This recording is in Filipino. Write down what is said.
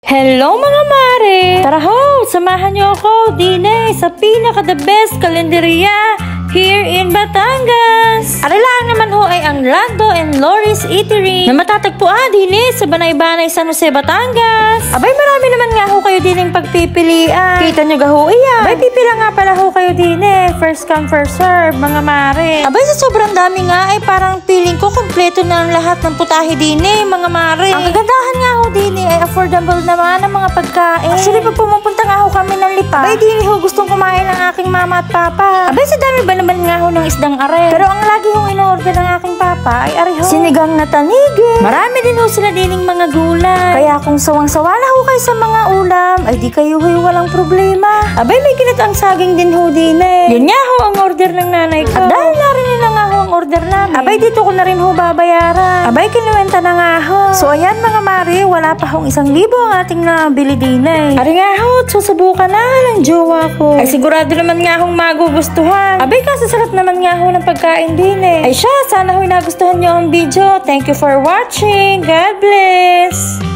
Hello mga mare! Tara ho, samahan niyo ako dine sa pinaka-the best kalenderya here in Batangas. Arilaan naman ho ay ang Lando and Loris Eatery na matatagpuan dine sa Banay-Banay, San Jose, Batangas. Abay, marami naman nga ho kayo din yung pagpipilian. Kita nyo ga ho iyan. Abay, pipila nga pala ho kayo dine. First come, first serve, mga mare. Abay, sa sobrang dami nga ay parang feeling ko kompleto na ang lahat ng putahe dine, mga mare. Ang kagandahan nga ho dine ay affordable naman ang mga pagkain. Actually, pag pumupunta nga ho kami ng Lipa, abay, dine ho gustong kumain ng aking mama at papa. Abay, sa dami ba naman nga ho ng isdang are. Pero ang lagi hong in-order ng aking papa ay are ho sinigang na tanigi. Marami din ho sila dining mga gulay. Kaya kung sawang-sawa na ho kayo sa mga ulam, ay di kayo ho walang problema. Abay, may ginataang saging din ho din eh. Yun nga ho ang order ng nanay ko. At dahil narinig na nga ho ang order namin, abay, dito ko na rin ho babayaran. Abay, kinuwenta na nga ho. So ayan mga mari, wala pa hong 1,000 ang ating nabili din eh. Ari nga ho, susubukan na ng jowa ko. Ay sigurado naman nga hong magugustuhan. Abay, kasi sarap naman nga ho ng pagkain din eh. Ay siya, sana ho'y nagustuhan nyo ang video. Thank you for watching. God bless!